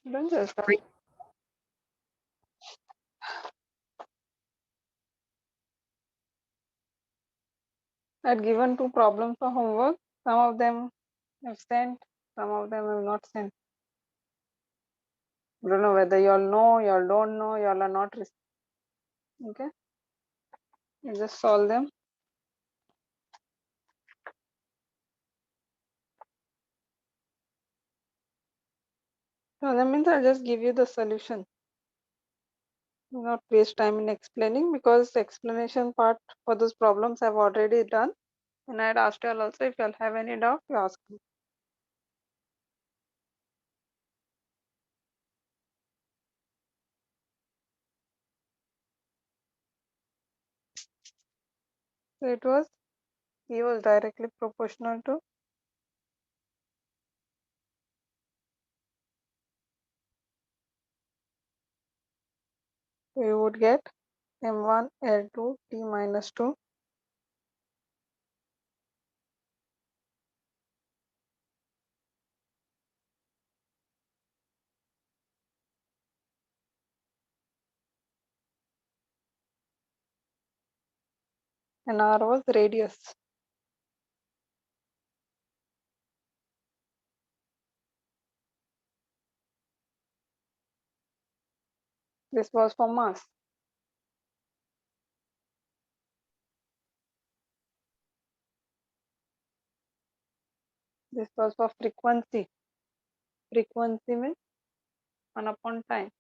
Students, yes, sir. I had given 2 problems for homework. Some of them have sent, some of them have not sent. I don't know whether you all know, you all don't know, you all are not okay. You just solve them. So that means I'll just give you the solution. Do not waste time in explaining, because the explanation part for those problems I've already done. And I had asked you all also, if you all have any doubt, you ask me. So it was, E was directly proportional to, we would get M1 L2 T minus 2 and R was radius. This was for mass. This was for frequency. Frequency means 1 upon time.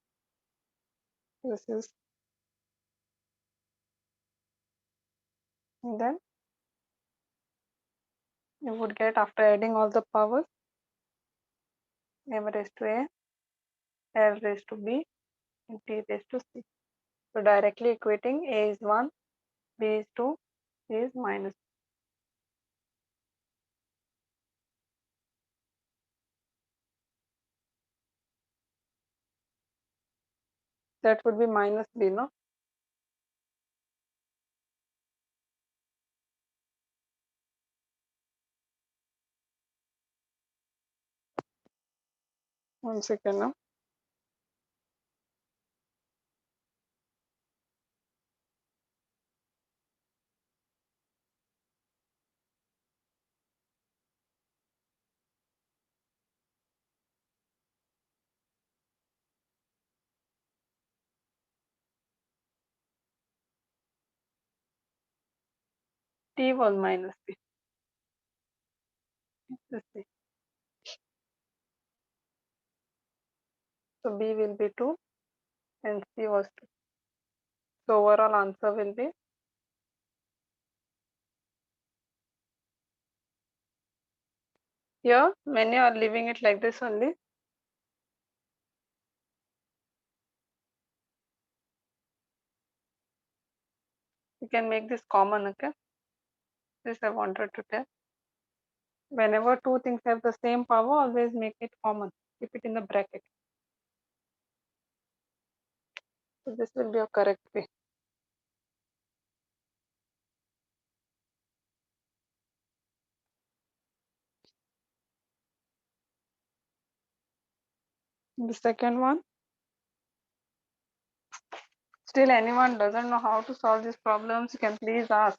This is, and then you would get, after adding all the powers, M raised to A, L raised to B, and T raised to C. So directly equating, A is 1, B is 2, C is minus. That would be minus B, no? One second now. T was minus B. This C. So B will be 2 and C was 2. So overall answer will be, here many are leaving it like this only. You can make this common, okay? This I wanted to tell. Whenever two things have the same power, always make it common. Keep it in the bracket. So this will be a correct way. The second one, still anyone doesn't know how to solve these problems, you can please ask.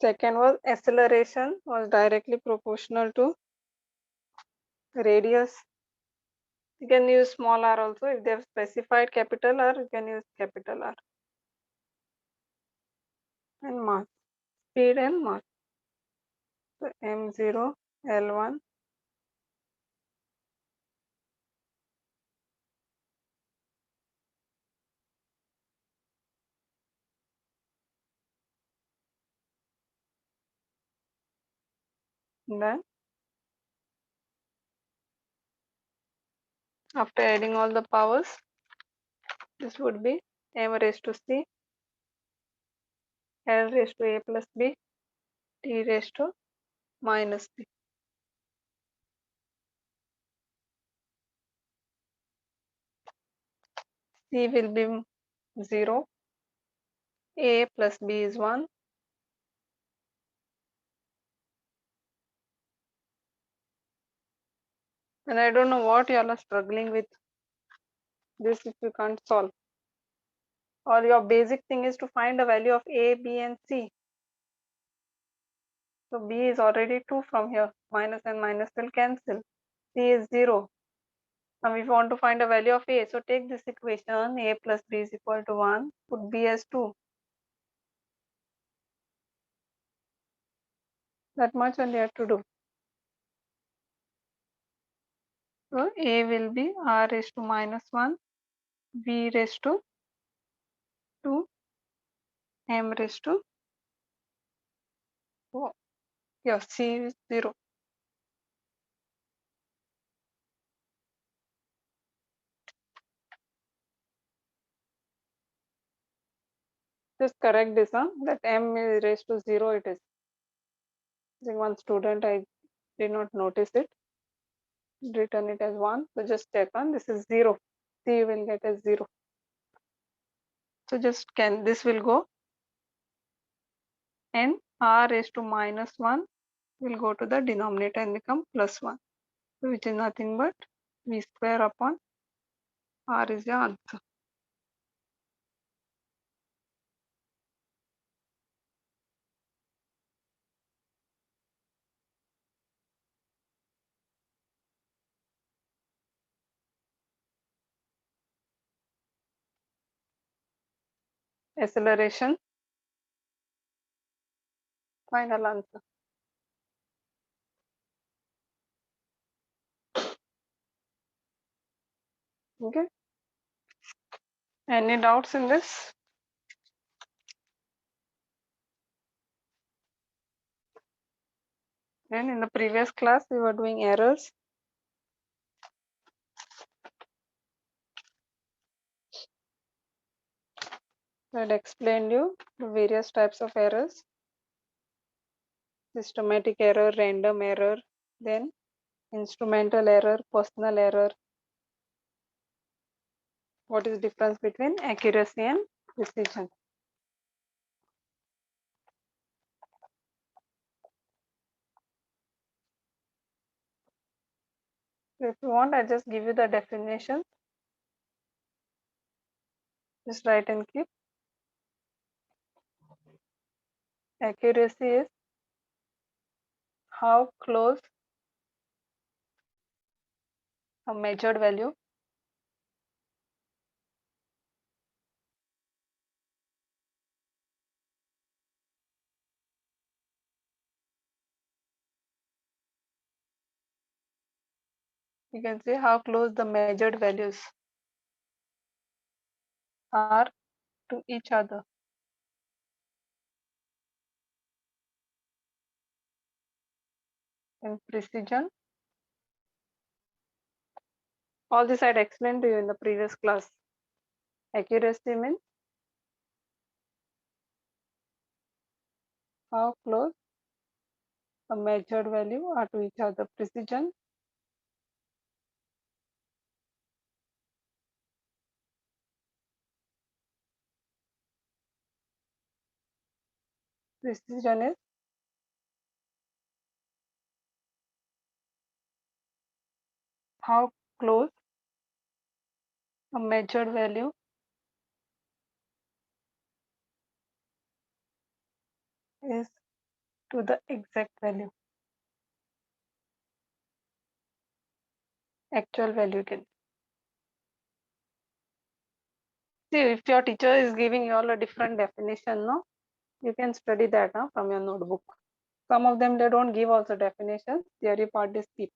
Second was, acceleration was directly proportional to radius. You can use small r also. If they have specified capital R, you can use capital R. And mass, speed and mass. So m0 L1 then after adding all the powers, this would be m raised to c, L raised to a plus b, T raised to minus b. C will be 0, a plus b is 1, And I don't know what y'all are struggling with this if you can't solve. Or your basic thing is to find a value of A, B and C. So B is already 2 from here. Minus and minus will cancel. C is 0. Now if you want to find a value of A, so take this equation, A plus B is equal to 1, put B as 2. That much only you have to do. So A will be R raised to minus 1, B raised to 2, M raised to 4. Here C is 0. Just correct this, that M is raised to 0 it is. I think one student, I did not notice it. Written it as 1. So just check on this is 0. C will get as 0. So just this will go, and R raised to minus 1 will go to the denominator and become plus 1. So which is nothing but V square upon R is the answer. Acceleration, final answer. Okay. Any doubts in this? And in the previous class we were doing errors. I had explained you the various types of errors. Systematic error, random error, then instrumental error, personal error. What is the difference between accuracy and precision? If you want, I just give you the definition. Just write and keep. Accuracy is how close a measured value you can say how close the measured values are to each other. And precision, all this I had explained to you in the previous class. Accuracy means how close a measured value are to each other. Precision is how close a measured value is to the exact value, actual value. You can see if your teacher is giving you all a different definition, no, you can study that from your notebook. Some of them they don't give also definitions, theory part is keep.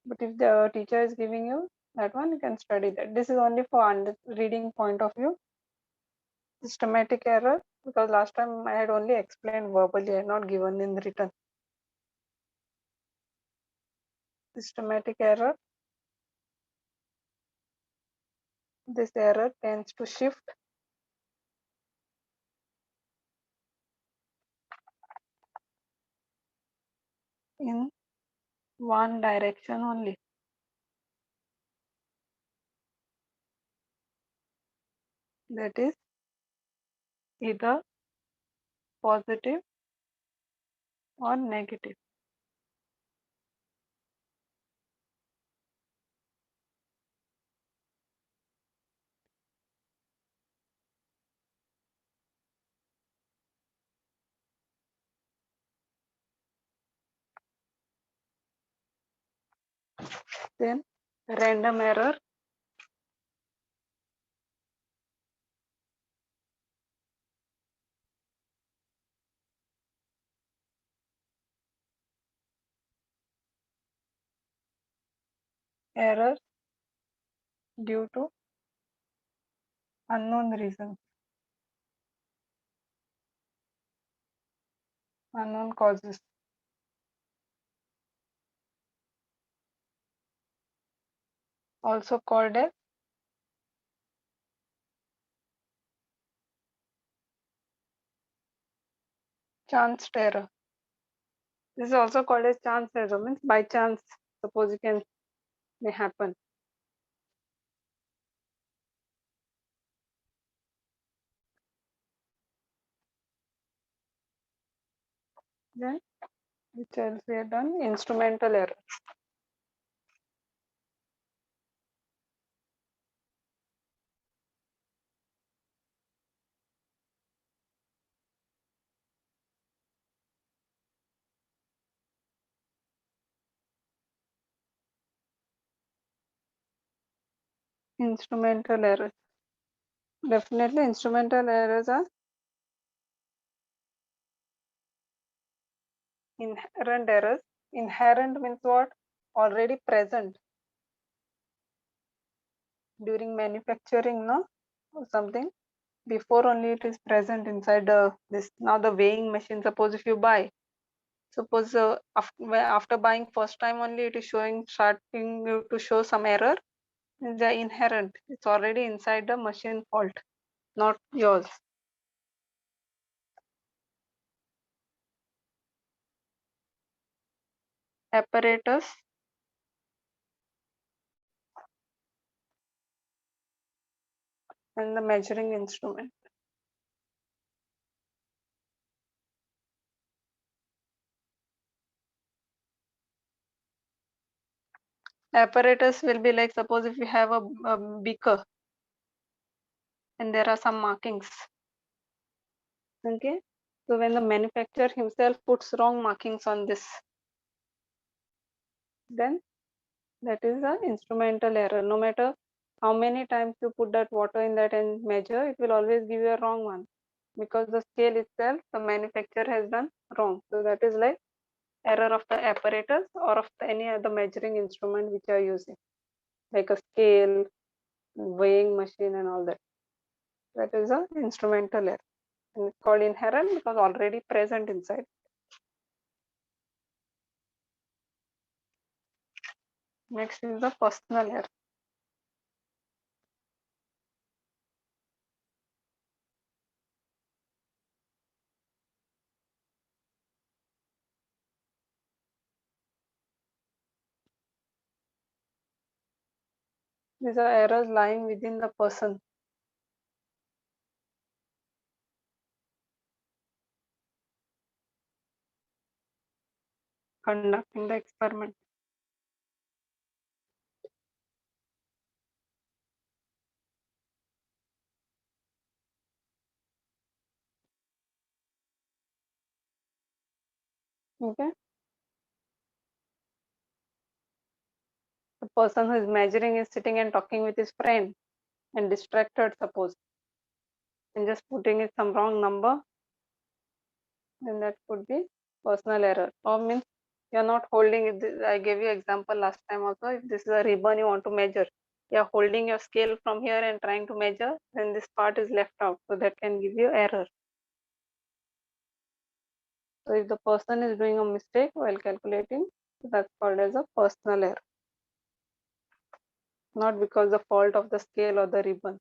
But if the teacher is giving you that one, you can study that. This is only for reading point of view. Systematic error, because last time I had only explained verbally, I had not given in written. Systematic error, this error tends to shift in one direction only. That is either positive or negative. Then random error. Error due to unknown reasons, unknown causes. Also called as chance error. This is also called as chance error, means by chance, suppose it can may happen. Then which else we have done? Instrumental error. Instrumental errors. Definitely instrumental errors are inherent errors. Inherent means what? Already present during manufacturing, no? Or something. Before only it is present inside this. Now the weighing machine, suppose if you buy, suppose after buying first time only it is starting you to show some error. The inherent, it's already inside the machine fault, not yours. Apparatus and the measuring instrument. Apparatus will be like, suppose if you have a beaker and there are some markings. Okay, so when the manufacturer himself puts wrong markings on this, then that is an instrumental error. No matter how many times you put that water in that and measure, it will always give you a wrong one, because the scale itself the manufacturer has done wrong. So that is like error of the apparatus or of any other measuring instrument which you are using, like a scale, weighing machine and all that. That is an instrumental error, and it's called inherent because already present inside. Next is the personal error. These are errors lying within the person. Conducting the experiment. Okay, the person who is measuring is sitting and talking with his friend and distracted, suppose, and just putting in some wrong number, then that could be personal error. Or means you're not holding it. I gave you example last time also. If this is a ribbon you want to measure, you're holding your scale from here and trying to measure, then this part is left out, so that can give you error. So if the person is doing a mistake while calculating, that's called as a personal error, not because the fault of the scale or the ribbon.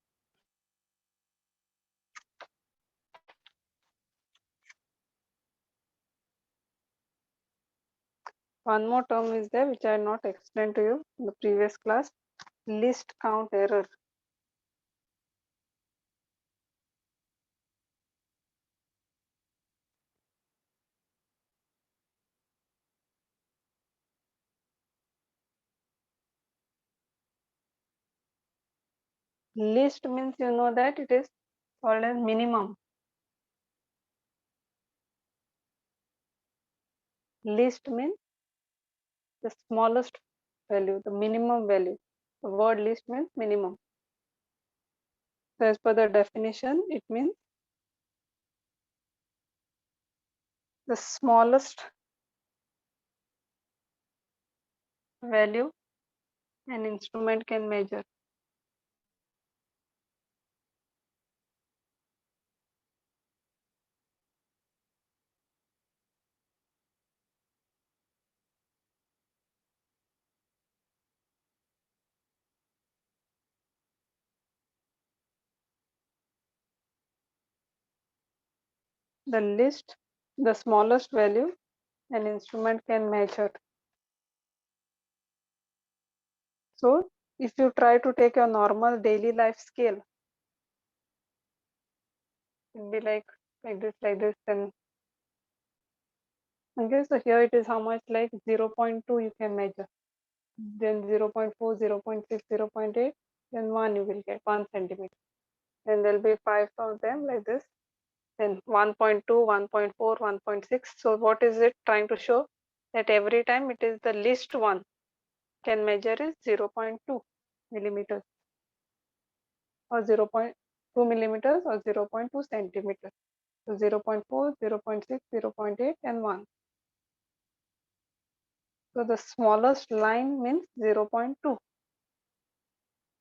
One more term is there which I had not explained to you in the previous class, least count error. Least means you know that it is called as minimum. Least means the smallest value, the minimum value. The word least means minimum. So as per the definition, it means the smallest value an instrument can measure. The least, the smallest value an instrument can measure. So if you try to take a normal daily life scale, it'll be like this, then okay, so here it is how much, like 0.2 you can measure, then 0.4, 0.6, 0.8, then 1 you will get 1 centimeter. Then there'll be 5 of them like this, then 1.2, 1.4, 1.6. So what is it trying to show? That every time it is the least one can measure is 0.2 millimeters or 0.2 millimeters or 0.2 centimeters. So 0.4, 0.6, 0.8 and 1. So the smallest line means 0.2. So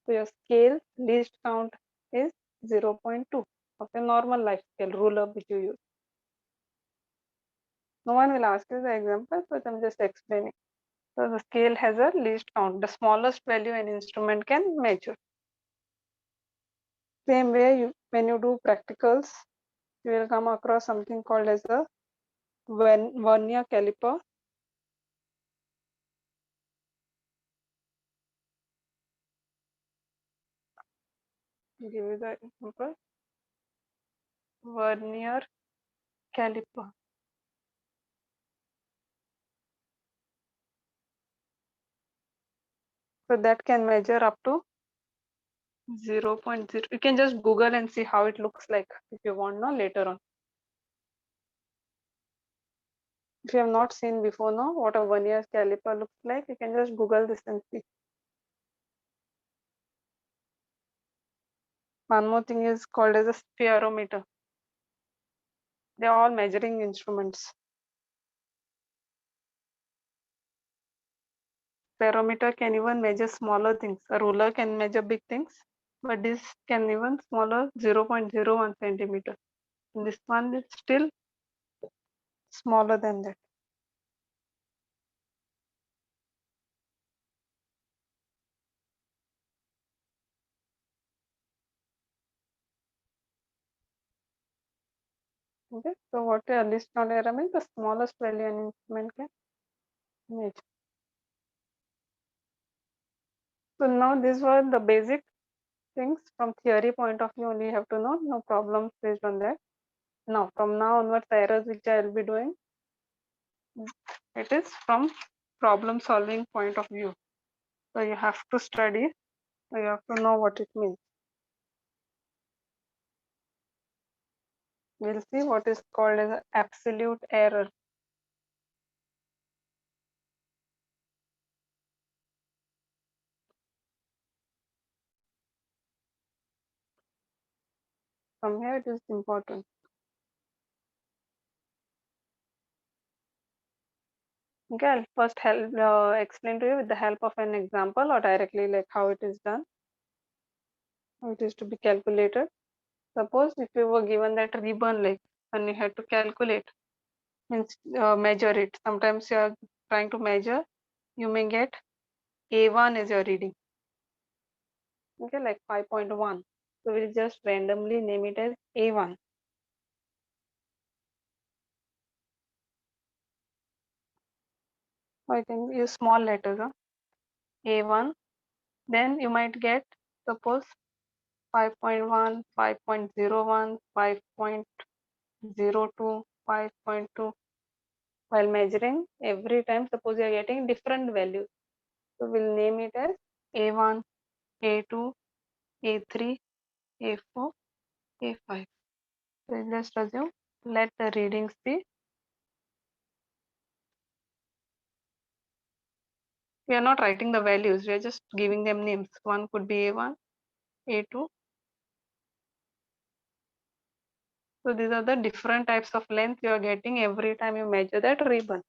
your scale least count is 0.2 of a normal life scale ruler which you use. No one will ask you the example, but I'm just explaining. So the scale has a least count, the smallest value an instrument can measure. Same way, when you do practicals, you will come across something called as a vernier caliper. I'll give you the example. Vernier caliper. So that can measure up to 0.0. You can just Google and see how it looks like if you want now later on. If you have not seen before now what a vernier caliper looks like, you can just Google this and see. One more thing is called as a spherometer. They are all measuring instruments. Spherometer can even measure smaller things. A ruler can measure big things, but this can even smaller 0.01 centimeter. And this one is still smaller than that. Okay, so what a least count error means? The smallest value an instrument can measure. So now these were the basic things from theory point of view. Only you have to know, no problems based on that. Now from now onwards, the errors which I will be doing, it is from problem solving point of view. So you have to study, so you have to know what it means. We'll see what is called as absolute error. From here it is important. Okay, I'll first explain to you with the help of an example or directly like how it is done, how it is to be calculated. Suppose if you were given that ribbon like and you had to calculate, means measure it. Sometimes you are trying to measure, you may get A1 as your reading. Okay, like 5.1. So we'll just randomly name it as A1. Or you can use small letters, A1. Then you might get, suppose 5.1, 5.01, 5.02, 5.2. While measuring, every time suppose you are getting different values. So we'll name it as A1, A2, A3, A4, A5. So let's assume, let the readings be We are not writing the values, we are just giving them names. One could be A1, A2. So these are the different types of length you are getting every time you measure that ribbon.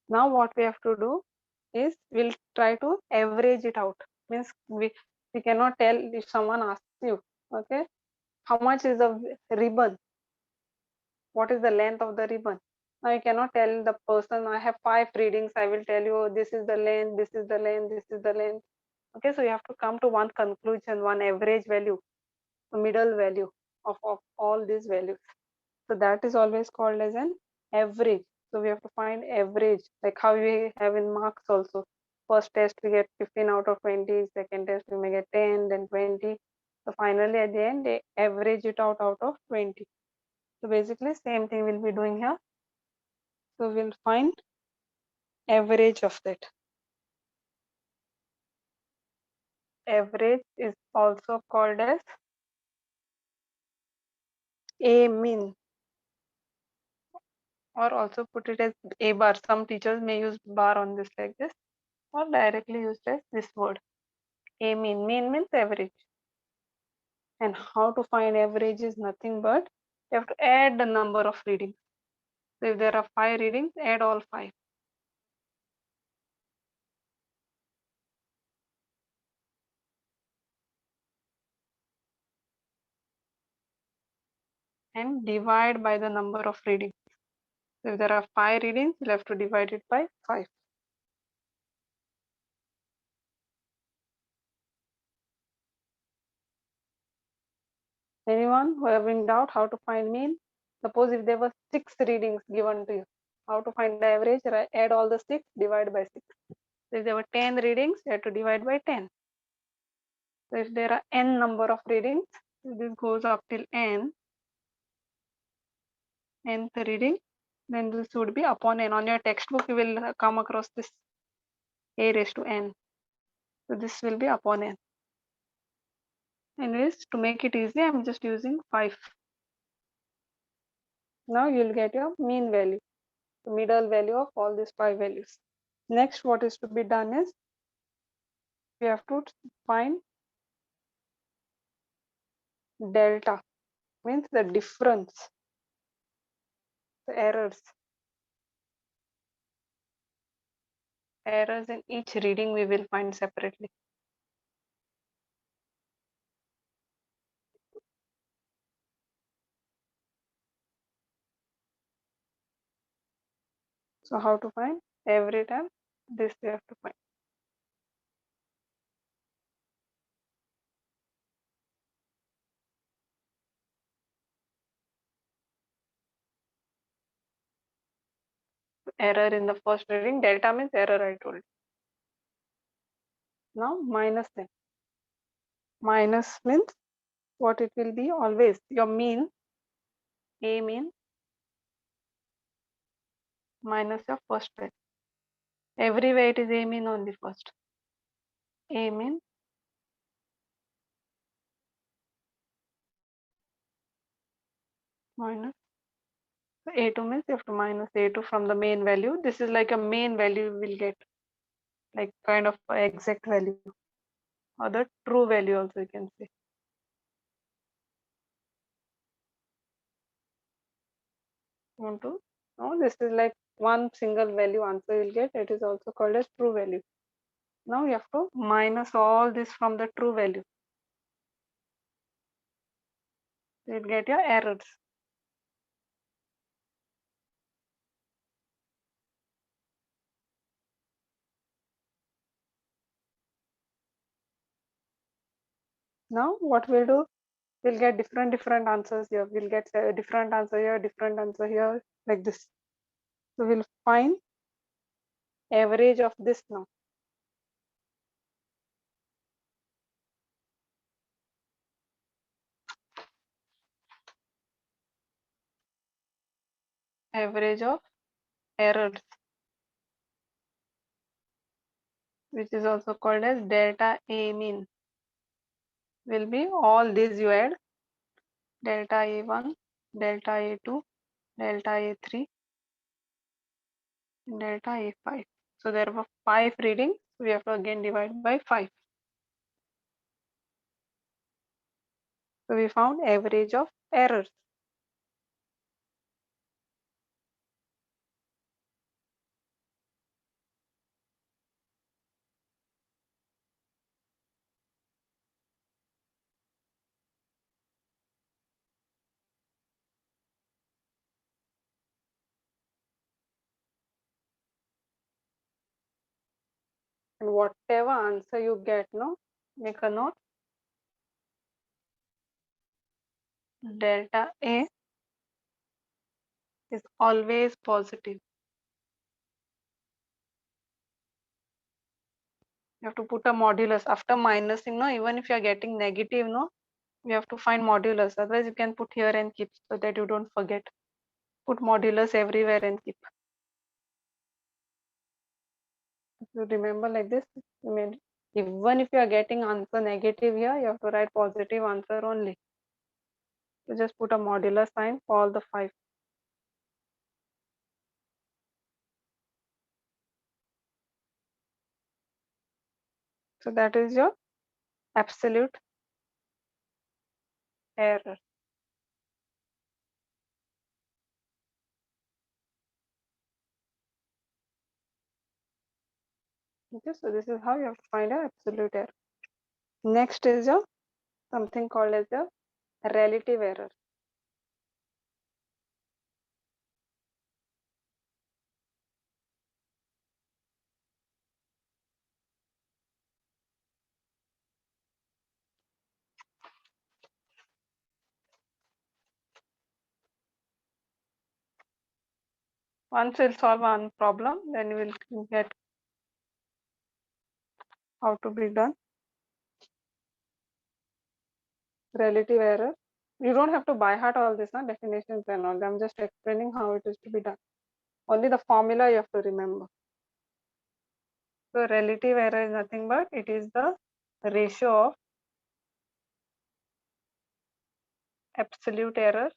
Now what we have to do is we'll try to average it out. Means we cannot tell if someone asks you, okay, how much is the ribbon? What is the length of the ribbon? Now you cannot tell the person, I have 5 readings, I will tell you, oh, this is the length, this is the length, this is the length. Okay, so you have to come to one conclusion, one average value, the middle value of all these values. So that is always called as an average. So we have to find average, like how we have in marks also. First test we get 15 out of 20, second test we may get 10, then 20. So finally at the end they average it out of 20. So basically same thing we'll be doing here. So we'll find average of that. Average is also called as A min, or also put it as A bar. Some teachers may use bar on this like this, or directly used as this word. A mean. Mean means average. And how to find average is nothing but you have to add the number of readings. So if there are 5 readings, add all 5. And divide by the number of readings. So if there are 5 readings, you'll have to divide it by 5. Anyone who having doubt how to find mean? Suppose if there were 6 readings given to you, how to find the average? Add all the 6, divide by 6. So if there were 10 readings, you have to divide by 10. So if there are n number of readings, this goes up till nth reading, then this would be upon n. On your textbook, you will come across this a raised to n. So this will be upon n. Anyways, to make it easy, I'm just using 5. Now you'll get your mean value, the middle value of all these 5 values. Next, what is to be done is we have to find delta, means the difference, the errors. Errors in each reading we will find separately. So how to find? Every time this we have to find. Error in the first reading, delta means error, I told you. Now minus them. Minus means what it will be always your mean, A mean minus your first value. Everywhere it is A mean only first. A mean minus A2 means you have to minus A2 from the main value. This is like a main value you will get, like kind of exact value, or the true value also you can say. Want to know this is like one single value answer you will get. It is also called as true value. Now you have to minus all this from the true value. You will get your errors. Now what we'll do, we'll get different answers here. We'll get a different answer here, different answer here, like this. So we'll find average of this now. Average of errors, which is also called as delta A mean, will be all these you add delta A1, delta A2, delta A3, delta A5. So there were 5 readings. We have to again divide by 5. So we found average of errors. And whatever answer you get, no, make a note. Delta A is always positive. You have to put a modulus after minusing, no, even if you are getting negative, no, you have to find modulus. Otherwise, you can put here and keep so that you don't forget. Put modulus everywhere and keep. If you remember like this, I mean, even if you are getting answer negative here, you have to write positive answer only. So just put a modular sign for all the 5. So that is your absolute error. Okay, so this is how you have to find an absolute error. Next is your something called as a relative error. Once we'll solve one problem, then you will get how to be done. Relative error. You don't have to by heart all this, definitions and all. I'm just explaining how it is to be done. Only the formula you have to remember. So relative error is nothing but it is the ratio of absolute error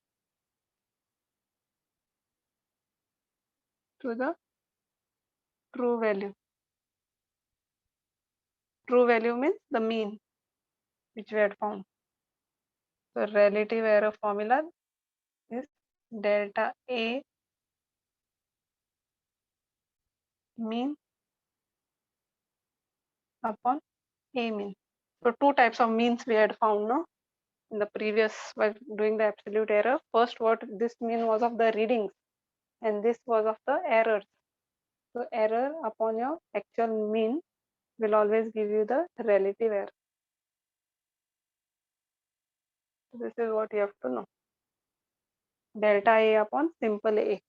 to the true value. True value means the mean which we had found. So relative error formula is delta A mean upon A mean. So two types of means we had found, no? In the previous, while doing the absolute error, first what this mean was of the readings and this was of the errors. So error upon your actual mean will always give you the relative error. This is what you have to know. Delta A upon simple A.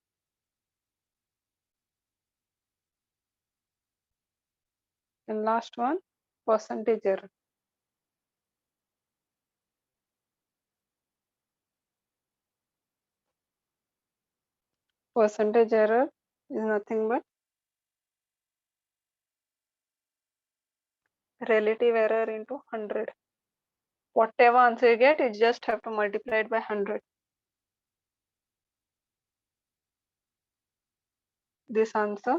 And last one, percentage error. Percentage error is nothing but relative error into 100. Whatever answer you get, you just have to multiply it by 100. This answer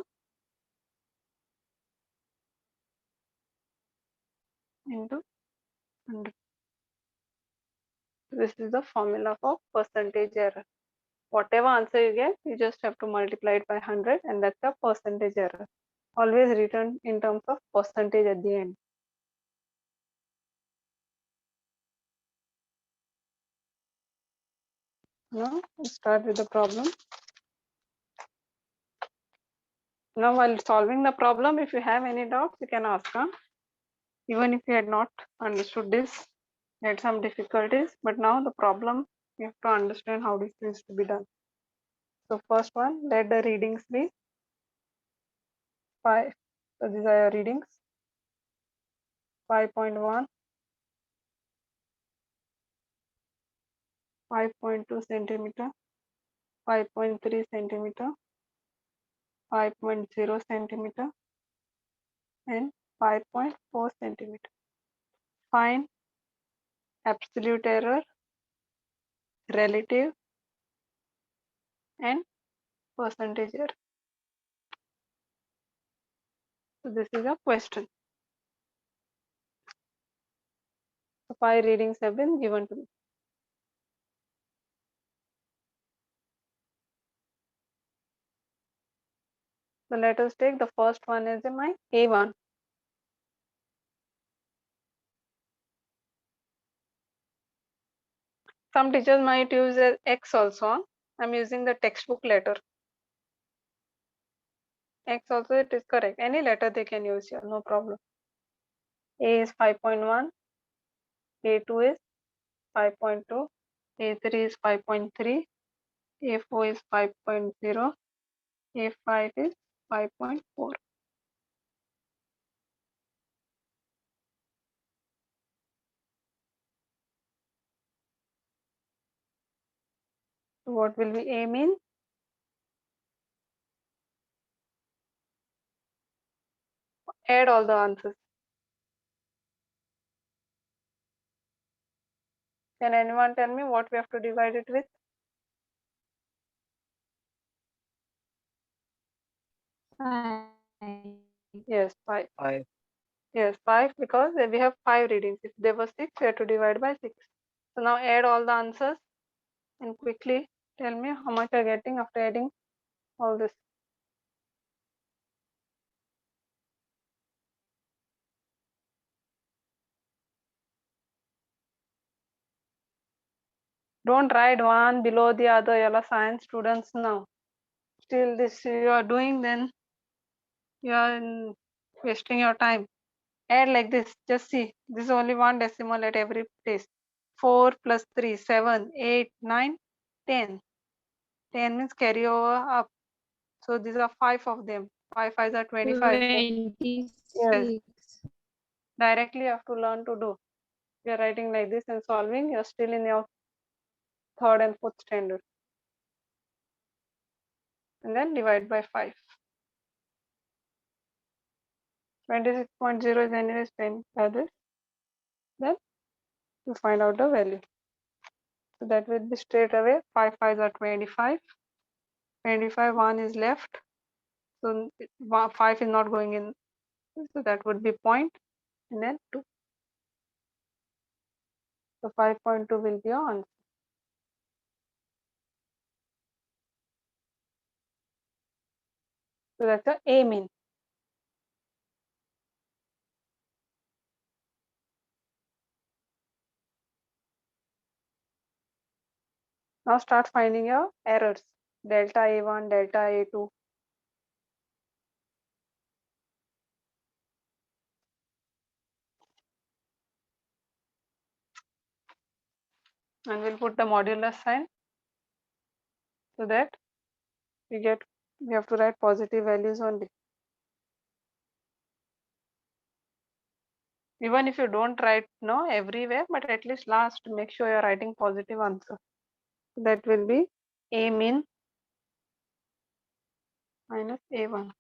into 100. This is the formula for percentage error. Whatever answer you get, you just have to multiply it by 100 and that's the percentage error. Always written in terms of percentage at the end. Now, we'll start with the problem. Now, while solving the problem, if you have any doubts, you can ask. Even if you had not understood this, you had some difficulties, but now the problem, you have to understand how this is to be done. So first one, let the readings be 5. So these are your readings. 5.1, 5.2 centimeter, 5.3 centimeter, 5.0 centimeter, and 5.4 centimeter. Find absolute error, relative, and percentage error. So this is a question. So 5 readings have been given to me. So let us take the first one as my A1. Some teachers might use as X also. I'm using the textbook letter. X also it is correct. Any letter they can use here, no problem. A is 5.1, A2 is 5.2, A3 is 5.3, A4 is 5.0, A5 is 5.4. So what will be A mean? Add all the answers. Can anyone tell me what we have to divide it with? 5. Yes, 5. 5. Yes, 5 because we have 5 readings. If there were 6, we have to divide by 6. So now add all the answers and quickly tell me how much you are getting after adding all this. Don't write one below the other, yellow science students now. Still this you are doing, then you are wasting your time. Add like this, just see, this is only one decimal at every place. 4 plus 3, 7, 8, 9, 10. 10 means carry over up. So these are 5 of them. 5 5s are 25. 26. Yes, directly you have to learn to do. You are writing like this and solving, you are still in your 3rd and 4th standard. And then divide by 5. 26.0 is anyways 10 by this. Then you find out the value. So that will be straight away 5 5s are 25. 25, 1 is left. So 5 is not going in. So that would be point and then 2. So 5.2 will be your answer. So that's the A mean. Now start finding your errors. Delta A1, delta A2. And we'll put the modulus sign so that we have to write positive values only. Even if you don't write everywhere, but at least last make sure you're writing positive answer. That will be A mean minus A1.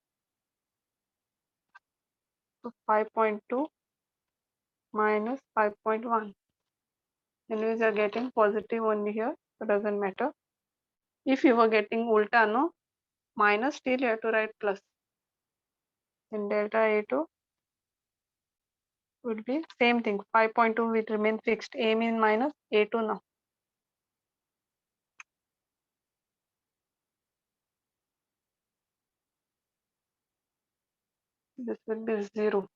So 5.2 minus 5.1. Anyways, you're getting positive only here, so doesn't matter. If you were getting ulta, minus, still you have to write plus. In delta A2 would be same thing. 5.2 will remain fixed. A mean minus A2 now. This will be 0.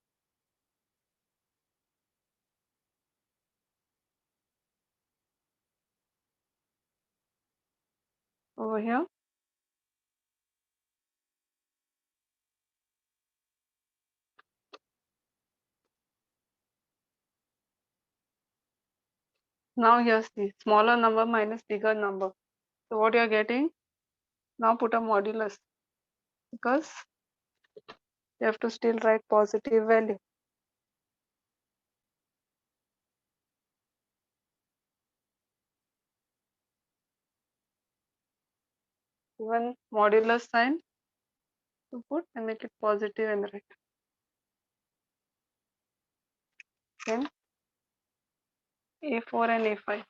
Over here. Now here's the smaller number minus bigger number. So what you're getting, now put a modulus because you have to still write positive value. Even modulus sign to put and make it positive and write. Then A4 and A5.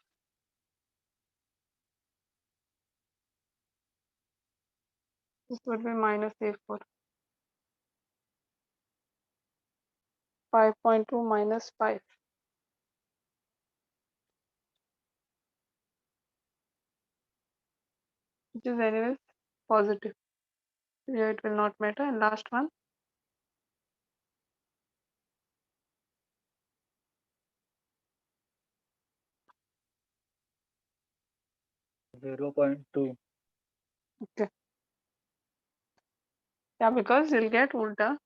This would be minus A4. 5.2 minus 5. Which is anyways positive. Here it will not matter. And last one. 0.2. Okay. Yeah, because you'll get ulta.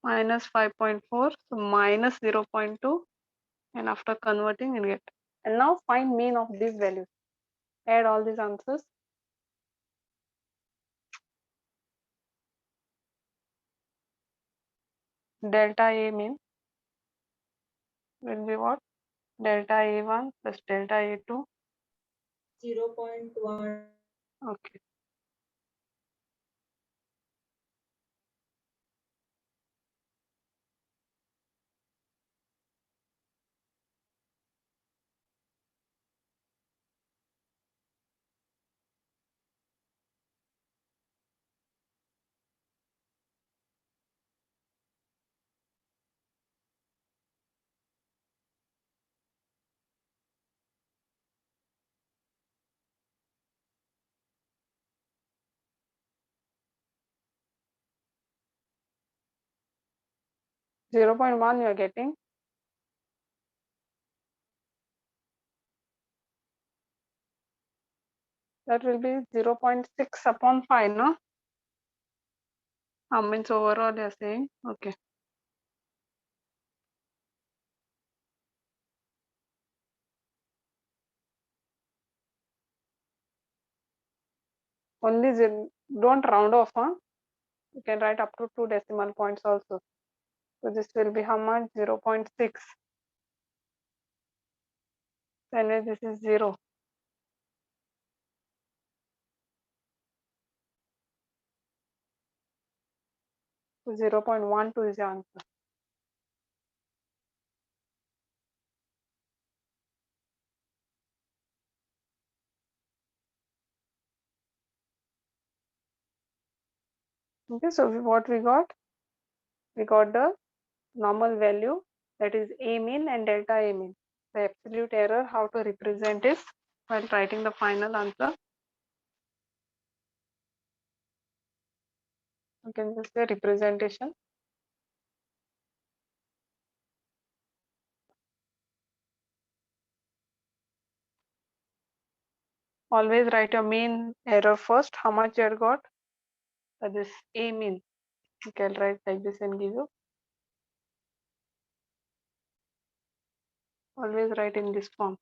Minus 5.4. So minus 0.2. And after converting, you'll get. And now find mean of these values. Add all these answers. Delta A mean will be what? Delta A1 plus delta A2. 0.1. Okay. Zero point 0.1 you are getting. That will be 0.6 upon 5, no? Means overall you are saying. Okay. Only don't round off, huh? You can write up to 2 decimal points also. So this will be how much? 0.6. Anyway, this is 0. So 0.12 is the answer. Okay, so what we got? We got the normal value, that is A mean and delta A mean. The absolute error, how to represent it while writing the final answer. You can just say representation. Always write your mean error first. How much you have got? This A mean. You can write like this and give you. Always write in this form.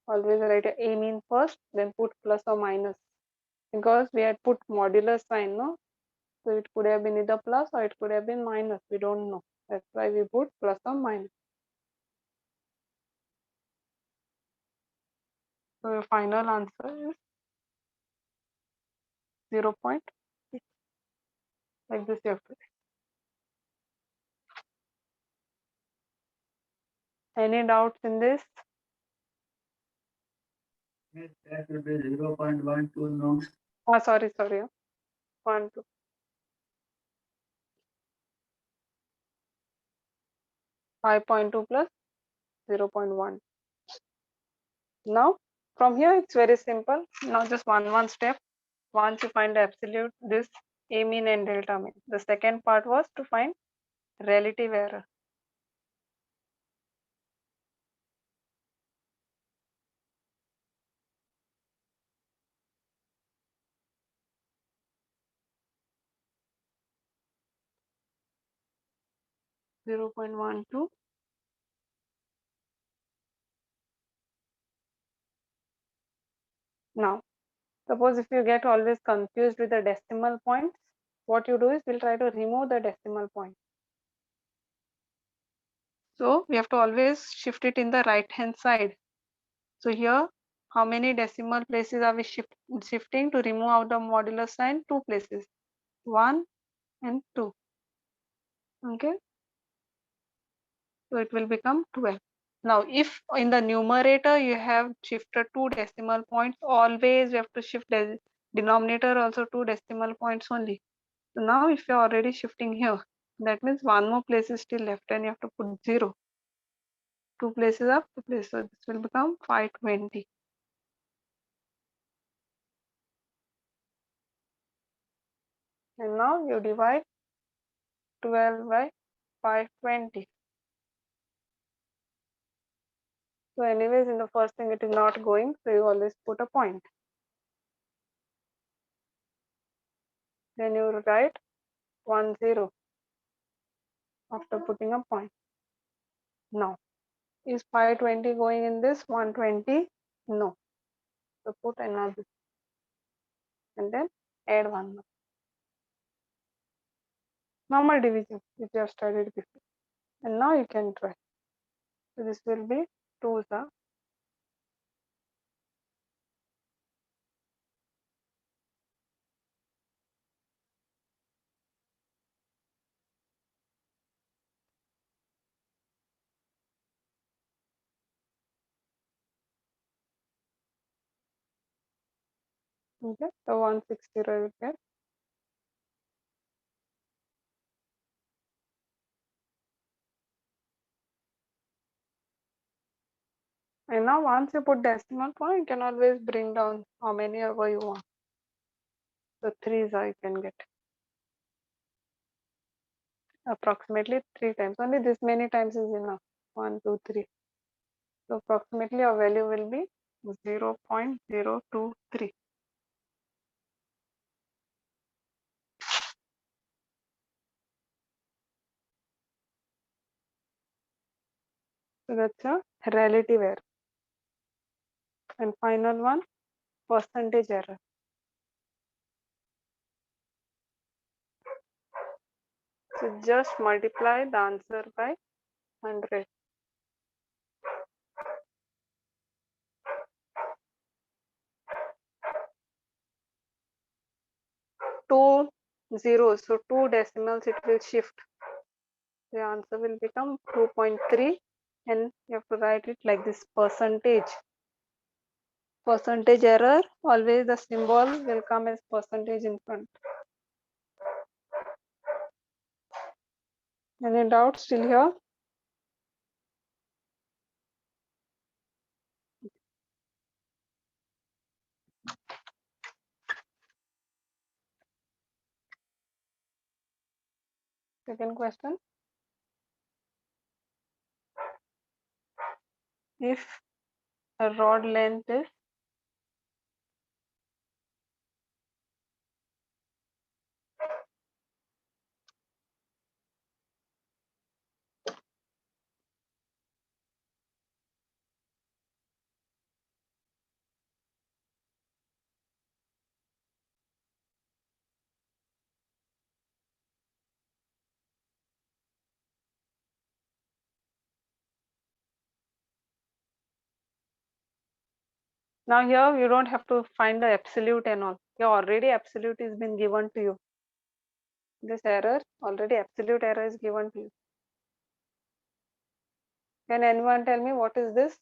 Always write a mean first, then put plus or minus. Because we had put modular sign, no? So it could have been either plus or it could have been minus. We don't know. That's why we put plus or minus. So your final answer is 0.6. Like this you have to. Any doubts in this? Yes, that will be 0.12 no. Oh, sorry. 1, 2. 5.2 plus 0.1. Now, from here it's very simple. Now just one step. Once you find the absolute, this A mean and delta mean. The second part was to find relative error. Zero 0.12. Now, suppose if you get always confused with the decimal points, what you do is we'll try to remove the decimal point. So we have to always shift it in the right hand side. So here, how many decimal places are we shifting to remove out the modular sign? 2 places, 1 and 2. Okay, so it will become 12. Now, if in the numerator you have shifted 2 decimal points, always you have to shift Denominator also 2 decimal points only. So now if you're already shifting here, that means one more place is still left and you have to put 0. 2 places up, 2 places. So this will become 520. And now you divide 12 by 520. So anyways, in the first thing it is not going, so you always put a point. Then you write 10 after putting a point. Now, is 520 going in this 120? No. So put another and then add one more. Normal division which you have studied before. And now you can try. So this will be 2s are okay. So 160 you will get. And now once you put decimal point, you can always bring down how many ever you want. So 3s are you can get. Approximately 3 times. Only this many times is enough. 1, 2, 3. So approximately our value will be 0.023. So that's a relative error. And final one, percentage error. So just multiply the answer by 100. 2 zeros, so 2 decimals it will shift. The answer will become 2.3 and you have to write it like this, percentage. Percentage error, always the symbol will come as percentage in front. Any doubts still here? Second question. If a rod length is now here you don't have to find the absolute and all. Here already absolute is been given to you. This error, already absolute error is given to you. Can anyone tell me what is this?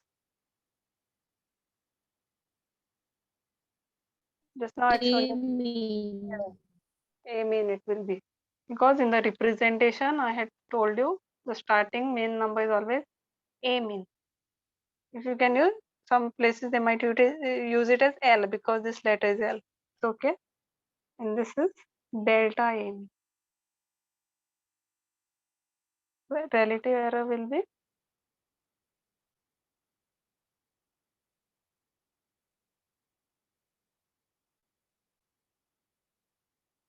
Just now it's only mean. A mean it will be. Because in the representation I had told you the starting main number is always A mean. If you can use, some places they might use it as L because this letter is L. It's okay. And this is delta A mean. Relative error will be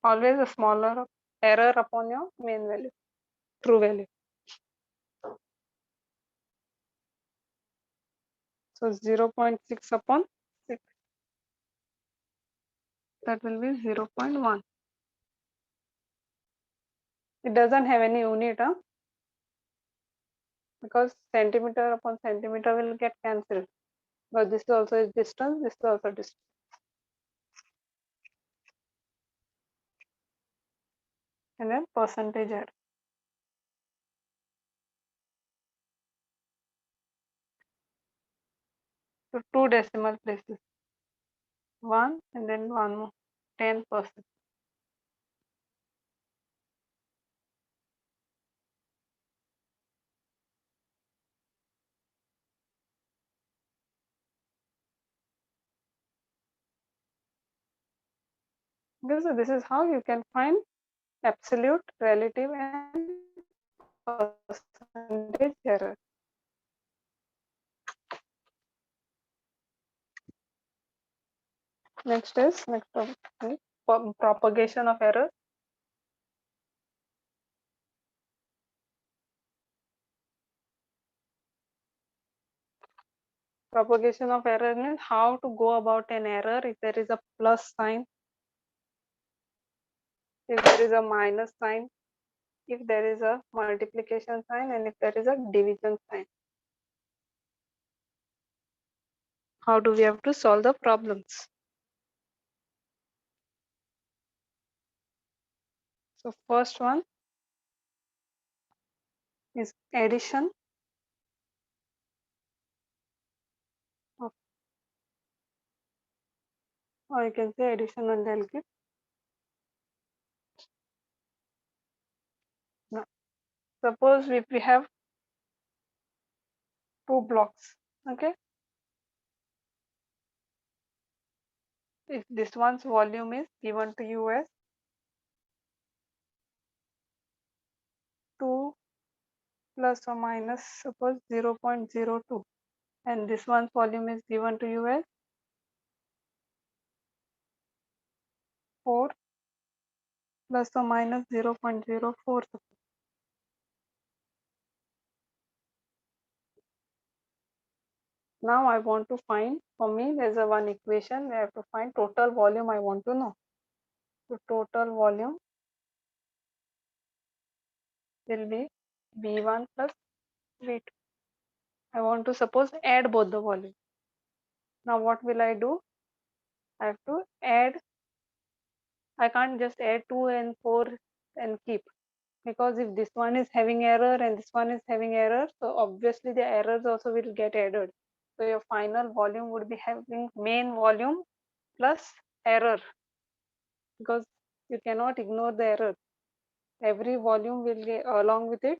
always a smaller error upon your main value, true value. So 0.6 upon 6, that will be 0.1. It doesn't have any unit, because centimeter upon centimeter will get cancelled. But this is also is distance, this is also distance. And then percentage error. So 2 decimal places. 1 and then 1 more. 10%. Okay, so this is how you can find absolute, relative, and percentage error. Next topic, propagation of error. Propagation of error means how to go about an error if there is a plus sign, if there is a minus sign, if there is a multiplication sign, and if there is a division sign. How do we have to solve the problems? So first one is addition of, or you can say addition and delegate. Now, suppose if we have two blocks, okay, if this one's volume is given to you as 2 plus or minus suppose 0.02, and this one's volume is given to you as 4 plus or minus 0.04. Now I want to find, for me there's a one equation, I have to find total volume I want to know. So total volume will be V1 plus V2. I want to suppose add both the volume. Now what will I do? I have to add, I can't just add 2 and 4 and keep, because if this one is having error and this one is having error, so obviously the errors also will get added. So your final volume would be having main volume plus error, because you cannot ignore the error. Every volume will get, along with it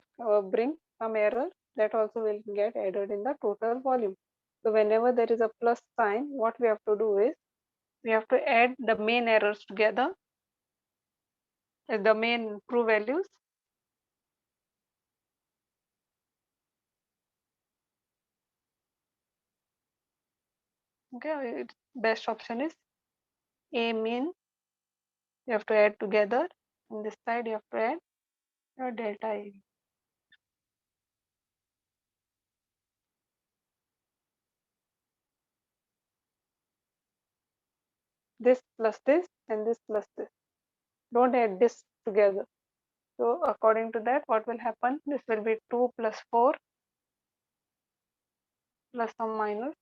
bring some error, that also will get added in the total volume. So whenever there is a plus sign, what we have to do is we have to add the main errors together, the main true values. Okay, best option is A mean, you have to add together, and this side you have to add your delta A. This plus this and this plus this. Don't add this together. So according to that, what will happen? This will be 2 plus 4 plus or minus.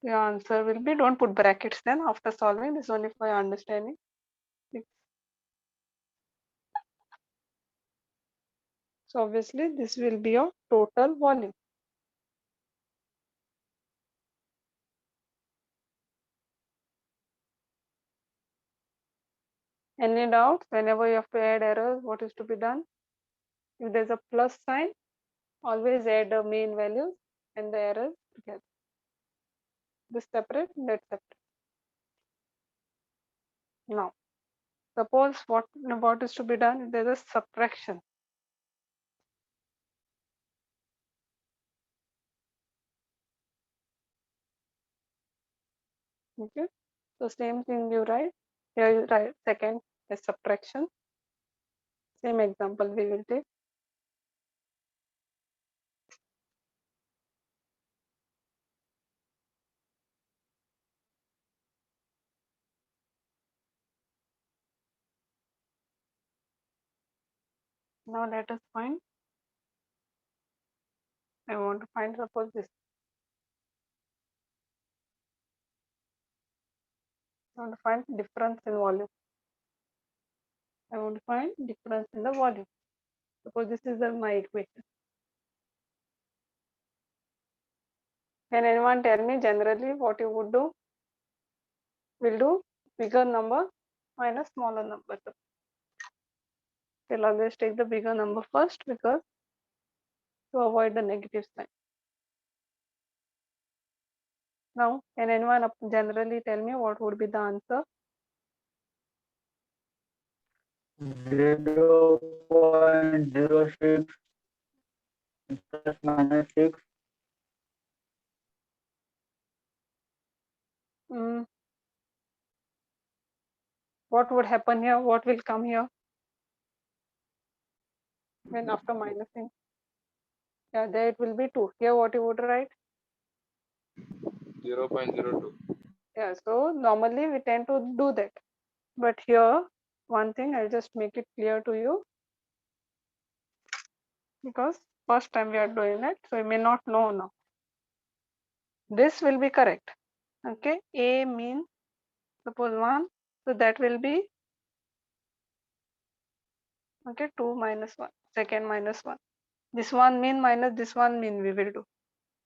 Your answer will be, don't put brackets then after solving, this only for your understanding. So obviously this will be your total volume. Any doubts? Whenever you have to add errors, what is to be done? If there's a plus sign, always add the main values and the errors together. This separate, that separate. Now, suppose what is to be done if there's a subtraction. Okay, so same thing you write. Here you write second is subtraction. Same example we will take. Now let us find. I want to find, suppose this. I want to find difference in volume. I want to find difference in the volume. Suppose this is my equation. Can anyone tell me generally what you would do? We'll do bigger number minus smaller number. We'll always take the bigger number first because to avoid the negative sign. Now, can anyone generally tell me what would be the answer? 0.06 plus minus 6. What would happen here? What will come here? When after minusing? Yeah, there it will be 2. Here what you would write? 0.02. Yeah, so normally we tend to do that. But here, one thing, I'll just make it clear to you. Because first time we are doing it, so you may not know now. This will be correct. Okay, A means suppose 1, so that will be okay 2 minus 1, second minus 1. This one mean minus, this one mean we will do.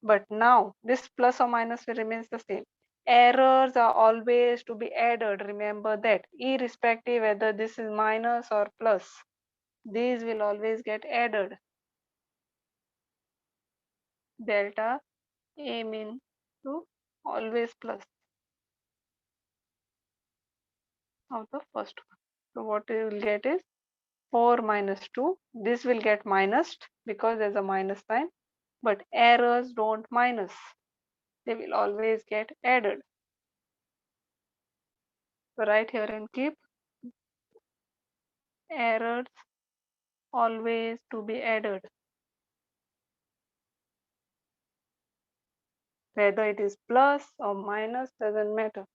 But now this plus or minus will remains the same. Errors are always to be added. Remember that, irrespective whether this is minus or plus, these will always get added. Delta A mean to always plus of the first one. So what you will get is 4 minus 2. This will get minused because there's a minus sign. But errors don't minus. They will always get added. So write here and keep errors always to be added. Whether it is plus or minus doesn't matter.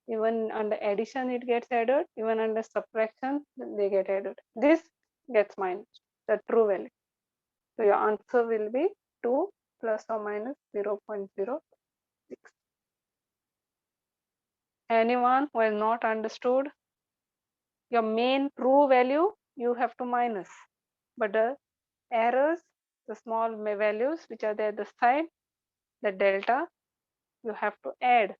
Even under addition it gets added, even under subtraction they get added. This gets minus, the true value. So your answer will be 2 plus or minus 0.06. Anyone who has not understood? Your main true value you have to minus, but the errors, the small values which are there at the side, the delta, you have to add.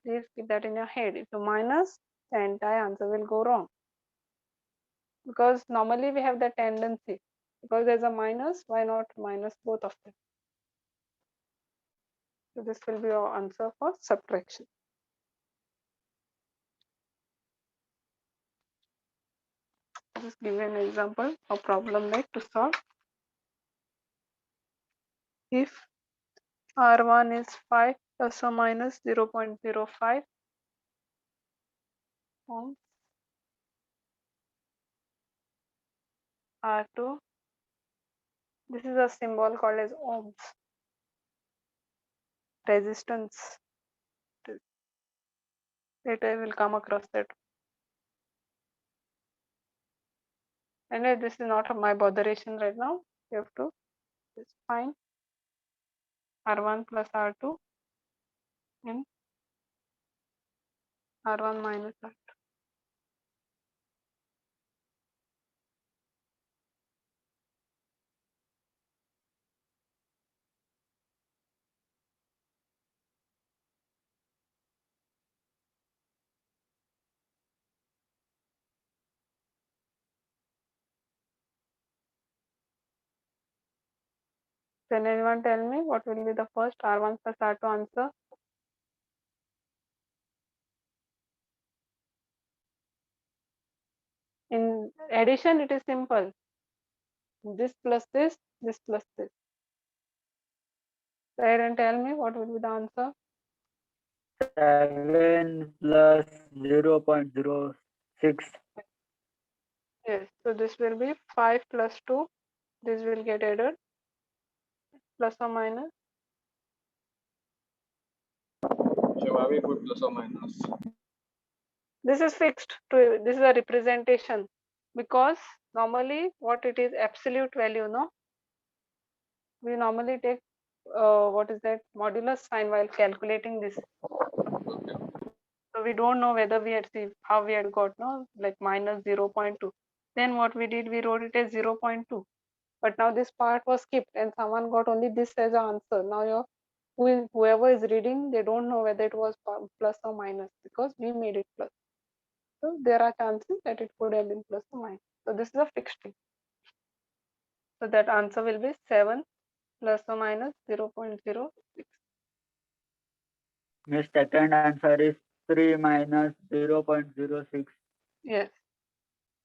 Please keep that in your head. If you minus, the entire answer will go wrong. Because normally we have the tendency, because there's a minus, why not minus both of them? So this will be your answer for subtraction. Just give you an example of problem like to solve. If R1 is 5 plus or minus 0.05 ohms, R2, this is a symbol called as ohms, resistance. Later I will come across that. And this is not my botheration right now. You have to just find R1 plus R2 in R1 minus R2. Can anyone tell me what will be the first R1 plus R2 answer? In addition, it is simple. This plus this plus this. Try and tell me what will be the answer. 7 plus 0.06. Yes, so this will be 5 plus 2. This will get added. Plus or minus. So why we put plus or minus? This is fixed. This is a representation. Because normally what it is absolute value, no? We normally take what is that modulus sign while calculating this. Okay. So we don't know whether we had seen how we had got no like minus 0.2. Then what we did, we wrote it as 0.2. But now this part was skipped and someone got only this as an answer. Now your whoever is reading, they don't know whether it was plus or minus because we made it plus. So there are chances that it could have been plus or minus. So this is a fixed thing. So that answer will be 7 plus or minus 0.06. The second answer is 3 minus 0.06. Yes,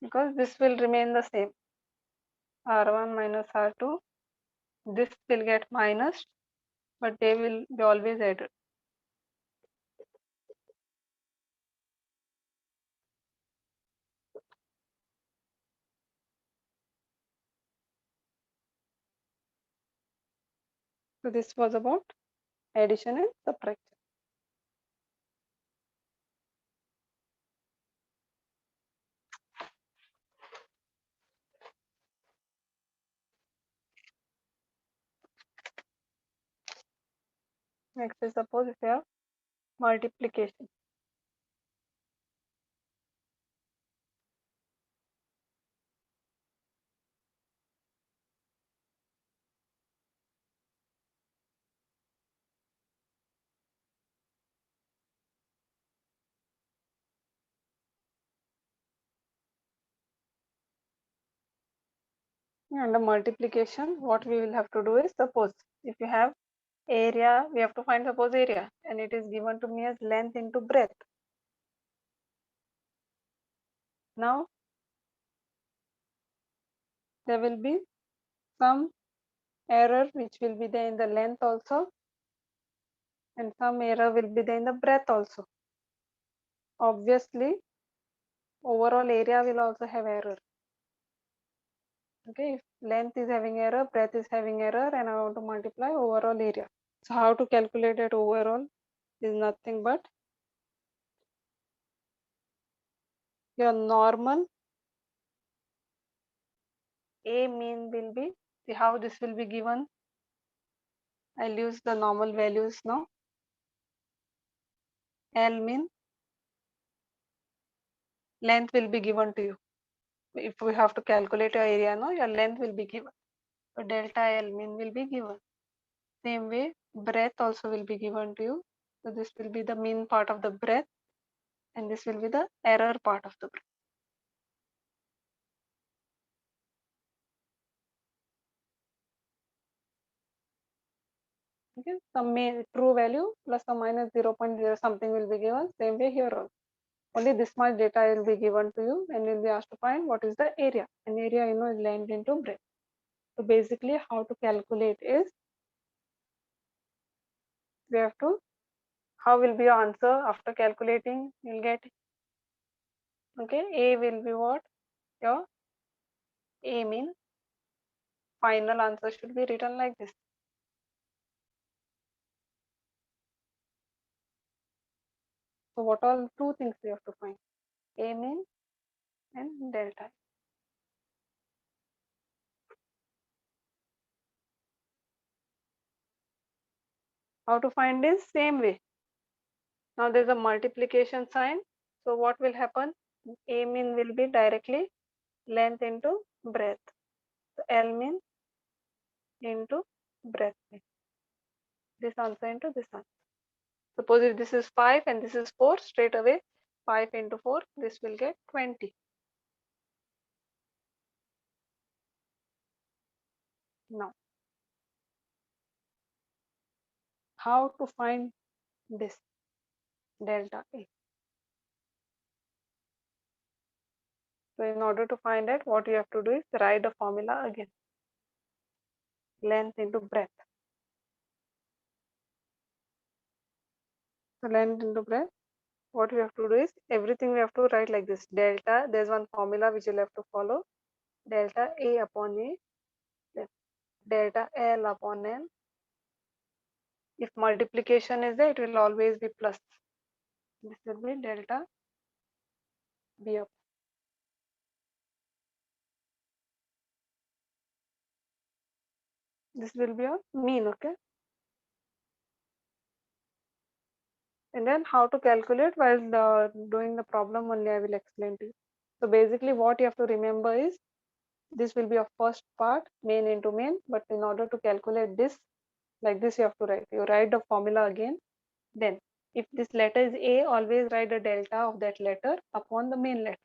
because this will remain the same. R1 minus R2. This will get minus, but they will be always added. So this was about addition and subtraction. Next is suppose if you have multiplication. Under multiplication, what we will have to do is suppose if you have area, we have to find suppose area, and it is given to me as length into breadth. Now there will be some error which will be there in the length also, and some error will be there in the breadth also. Obviously, overall area will also have error. Okay, if length is having error, breadth is having error, and I want to multiply overall area. So how to calculate it overall is nothing but your normal A mean will be, see how this will be given. I'll use the normal values now. L mean, length will be given to you. If we have to calculate your area now, your length will be given. So delta L mean will be given. Same way, breadth also will be given to you. So this will be the mean part of the breadth, and this will be the error part of the breadth. Okay, some true value plus or minus 0.0 something will be given. Same way here also. Only this much data will be given to you, and you'll be asked to find what is the area. And area, you know, is length into breadth. So basically, how to calculate is we have to. How will be your answer after calculating? You'll get, okay, A will be what? Your A mean final answer should be written like this. So what all two things we have to find? A mean and delta. How to find this? Same way. Now there's a multiplication sign. So what will happen? A mean will be directly length into breadth. So L mean into breadth. This answer into this answer. Suppose if this is 5 and this is 4, straight away 5 into 4, this will get 20. Now, how to find this delta A? So in order to find it, what you have to do is write the formula again. Length into breadth. So length into breadth, what we have to do is everything we have to write like this. Delta, there's one formula which you'll have to follow. Delta A upon A, delta L upon L. If multiplication is there, it will always be plus. This will be delta B up. This will be a mean, okay? And then how to calculate while doing the problem only I will explain to you. So basically what you have to remember is this will be your first part, main into main, but in order to calculate this, Like this you have to write. You write the formula again. Then if this letter is A, always write the delta of that letter upon the main letter.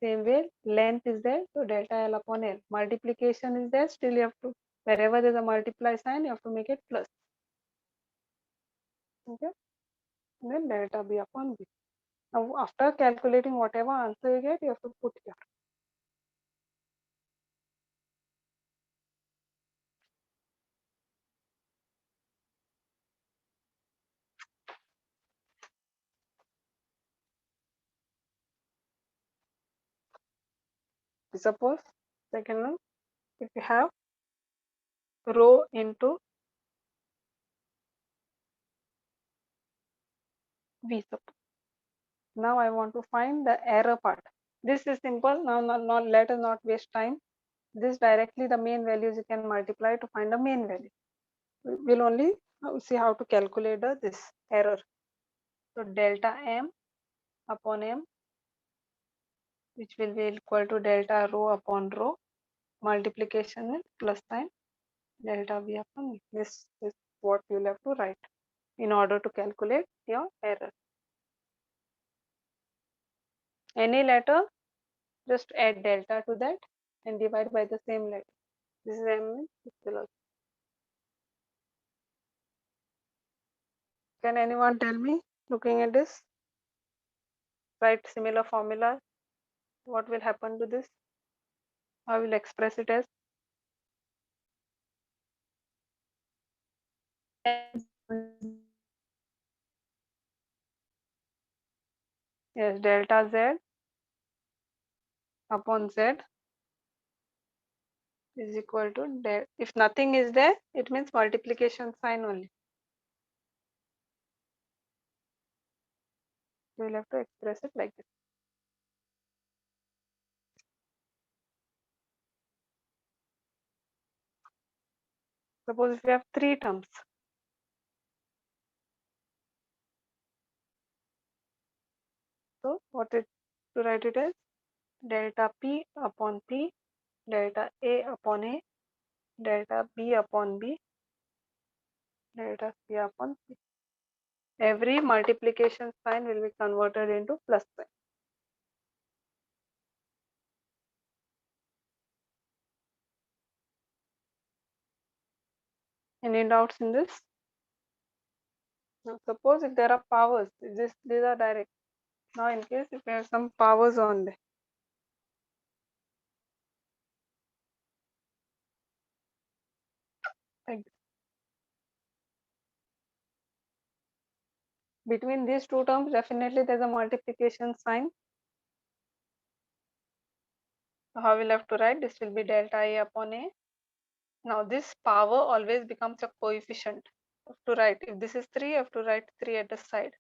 Same way, length is there, so delta L upon L. Multiplication is there, still you have to, wherever there's a multiply sign, you have to make it plus. Okay, and then delta B upon B. Now, after calculating whatever answer you get, you have to put here. Suppose, second one, if you have row into V suppose. Now I want to find the error part. This is simple. Now, not let us not waste time. This directly the main values you can multiply to find the main value. We'll only see how to calculate this error. So delta M upon M, which will be equal to delta row upon row, multiplication with plus sign, delta V upon V. This is what you'll have to write in order to calculate your error. Any letter, just add delta to that and divide by the same letter. This is M, this will also. Can anyone tell me, looking at this, write similar formula, what will happen to this? I will express it as yes, delta Z upon Z is equal to del. If nothing is there, it means multiplication sign only. We will have to express it like this. Suppose if we have three terms. So what it to write it as delta P upon P, delta A upon A, delta B upon B, delta C upon C. Every multiplication sign will be converted into plus sign. Any doubts in this? Now suppose if there are powers, these are direct. Now in case if we have some powers on there. Like this. Between these two terms, definitely there's a multiplication sign. So how we'll have to write? This will be delta A upon A. Now this power always becomes a coefficient. To write, if this is 3, you have to write 3 at the side.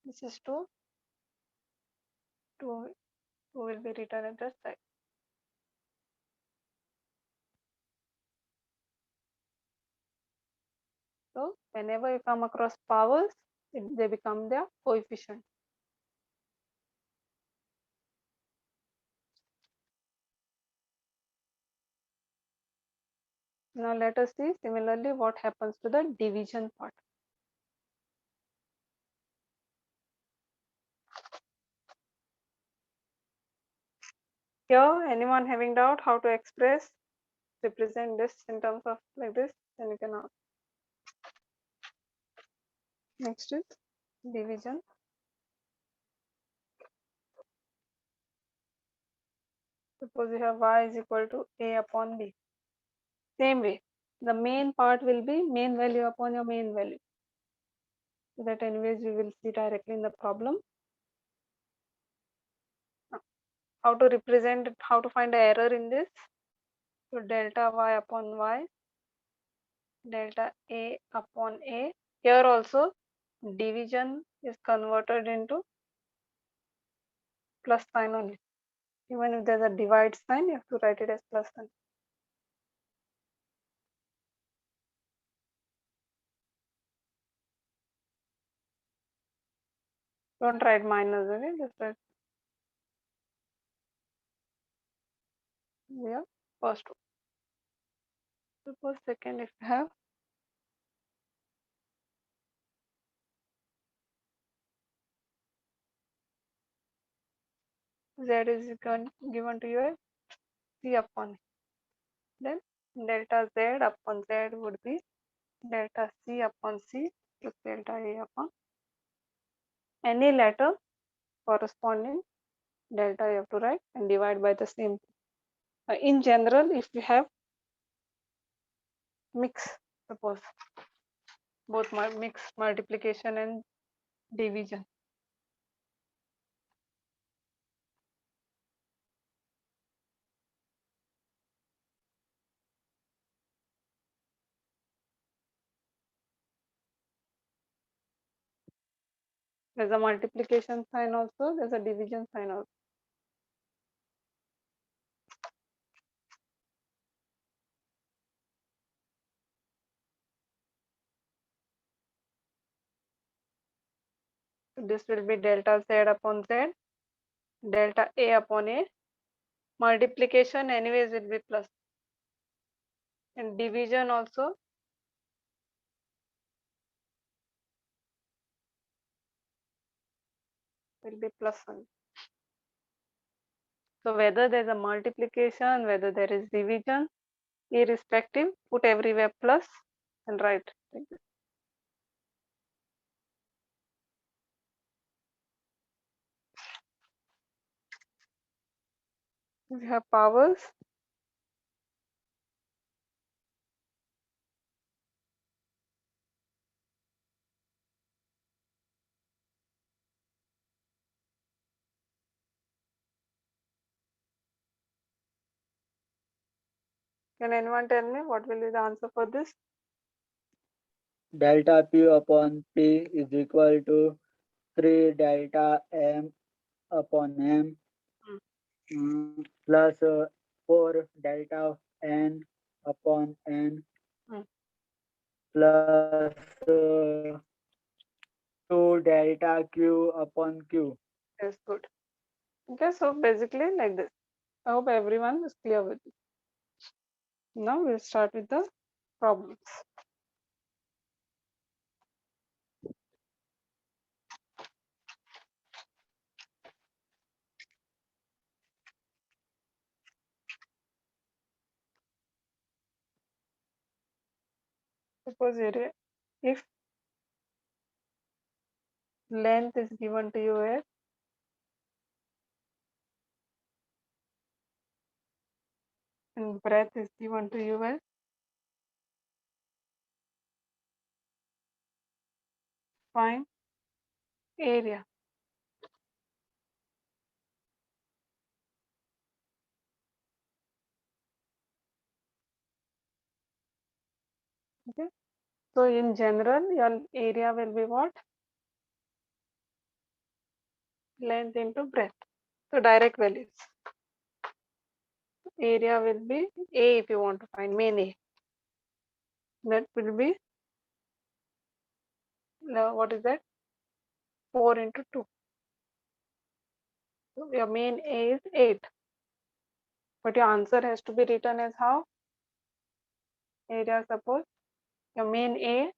This is 2, 2 will be written at the side. So whenever you come across powers, they become their coefficient. Now let us see similarly what happens to the division part. Here, anyone having doubt how to represent this in terms of like this, then you can ask. Next is division. Suppose you have y is equal to a upon b. Same way, the main part will be main value upon your main value. So that anyways we will see directly in the problem. How to represent it, how to find the error in this. So delta y upon y, delta a upon a. Here also division is converted into plus sign only. Even if there's a divide sign, you have to write it as plus sign. Don't write minus, okay? Just write yeah, first row. Suppose second, if you have z is given to you as c upon a, then delta z upon z would be delta c upon c plus delta a upon any letter corresponding delta you have to write and divide by the same. In general, if you have mix, suppose both mix multiplication and division, there's a multiplication sign also, there's a division sign also. So this will be delta z upon z, delta a upon a. Multiplication anyways will be plus, and division also will be plus one. So whether there is a multiplication, whether there is division, irrespective, put everywhere plus and write like this. We have powers. Can anyone tell me what will be the answer for this? Delta P upon P is equal to 3 delta M upon M plus 4 delta N upon N plus 2 delta Q upon Q. Yes, good. Okay, so basically like this. I hope everyone is clear with it. Now we'll start with the problems. Suppose area, if length is given to you as and breadth is given to you as, find area. Okay, so in general your area will be what? Length into breadth. So direct values. Area will be A if you want to find main A. That will be, what is that? 4 into 2. So your main A is 8. But your answer has to be written as how? Area, suppose your main A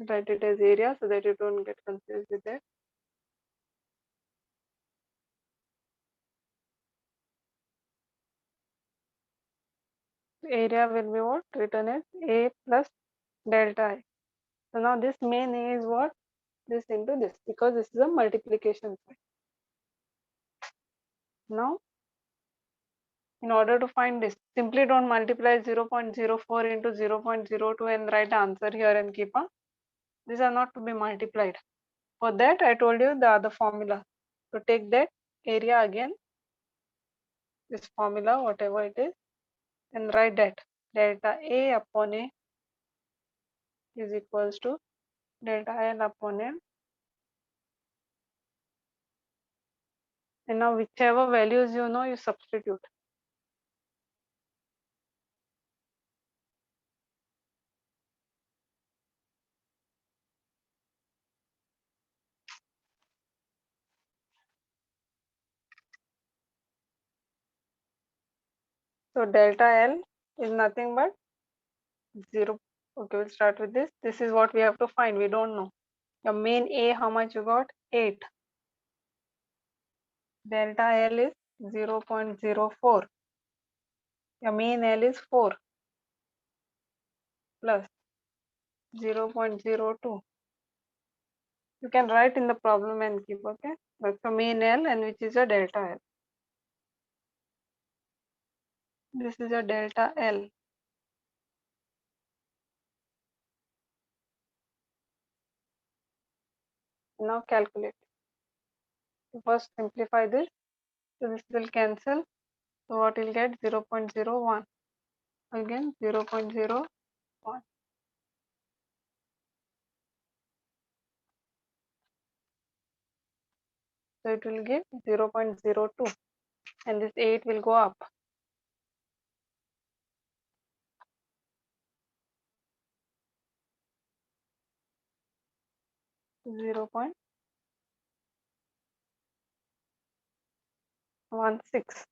write it as area so that you don't get confused with that. Area will be what? Written as A plus delta I. So now this main A is what? This into this, because this is a multiplication sign. Now, in order to find this, simply don't multiply 0.04 into 0.02 and write the answer here and keep on. These are not to be multiplied. For that, I told you the other formula. So take that area again, this formula, whatever it is, and write that delta A upon A is equals to delta L upon M. And now whichever values you know, you substitute. So delta L is nothing but 0. Okay, we'll start with this. This is what we have to find. We don't know. Your main A, how much you got? 8. Delta L is 0.04. Your main L is 4 plus 0.02. You can write in the problem and keep, okay? That's the main L and which is a delta L. This is a delta L. Now calculate. First simplify this. So this will cancel. So what will get? 0.01. Again 0.01. So it will give 0.02 and this 8 will go up. 0.16.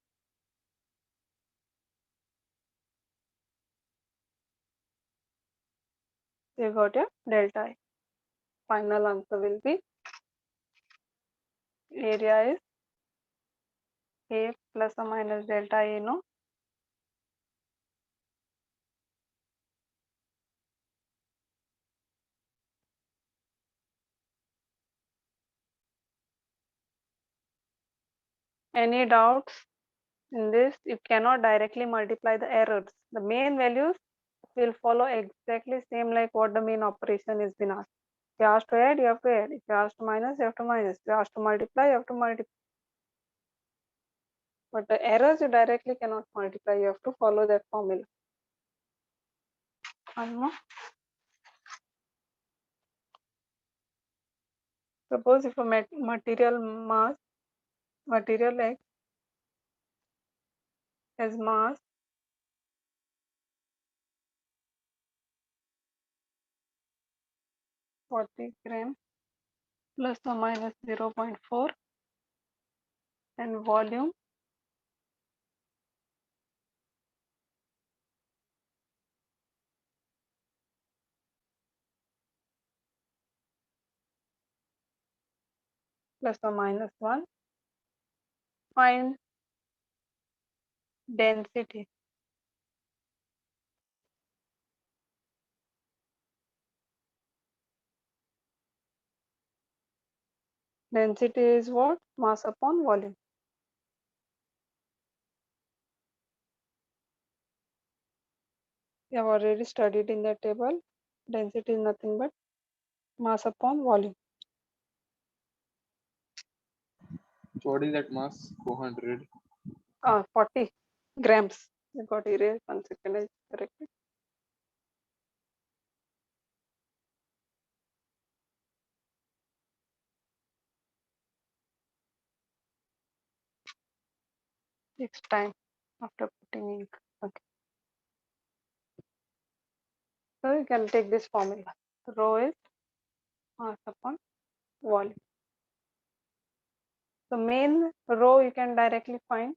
You got your delta I. Final answer will be area is A plus or minus delta A, no? Any doubts in this? You cannot directly multiply the errors. The main values will follow exactly same like what the main operation is been asked. If you asked to add, you have to add. If you asked to minus, you have to minus. If you asked to multiply, you have to multiply. But the errors you directly cannot multiply. You have to follow that formula. One more. Suppose if a material X has mass 40 grams plus or minus 0.4 and volume plus or minus 1. Find density. Density is what? Mass upon volume. We have already studied in the table. Density is nothing but mass upon volume. So what is that mass? 400. 40 grams. You got erased. 1 second, I correct it. Takes time after putting ink. Okay. So you can take this formula. Rho is mass upon volume. The main rho you can directly find.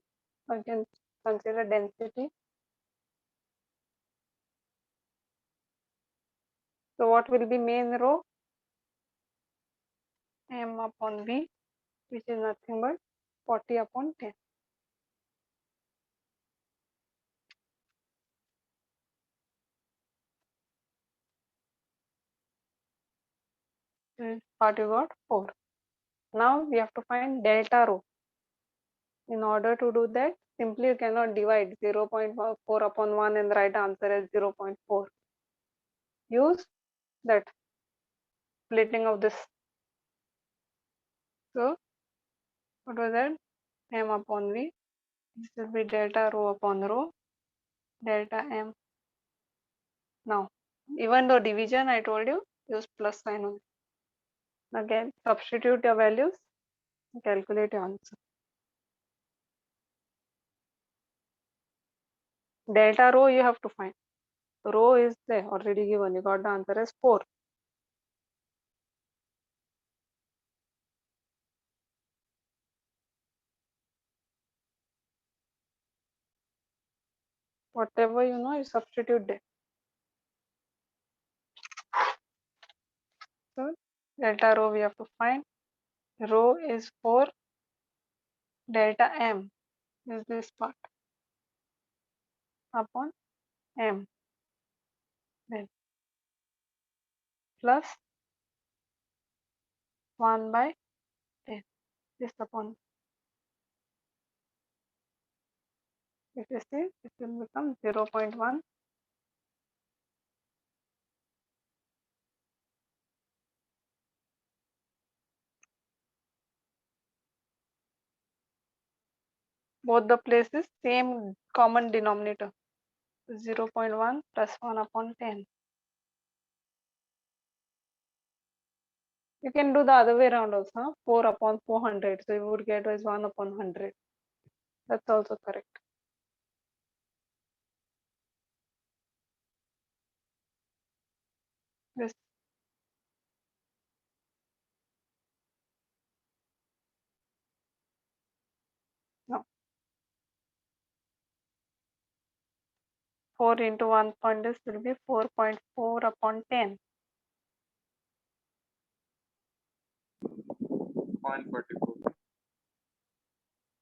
You can consider density. So what will be main rho? M upon V, which is nothing but 40 upon 10. This part you got 4. Now we have to find delta rho. In order to do that, simply you cannot divide 0.4 upon 1 and write answer as 0.4. Use that splitting of this. So what was that? M upon V. This will be delta rho upon rho. Delta M. Now, even though division I told you, use plus sign only. Again, substitute your values, calculate your answer. Delta rho you have to find. Rho is there already given. You got the answer as 4. Whatever you know, you substitute there. So delta rho we have to find. Rho is 4 delta m is this part upon m, then plus 1 by 10 this upon. If you see, it will become 0.1. Both the places same common denominator, 0.1 plus 1 upon 10. You can do the other way around also, huh? 4 upon 400, so you would get as 1 upon 100. That's also correct. This no, 4 into 1 point this will be 4.4 upon 10. 0.44.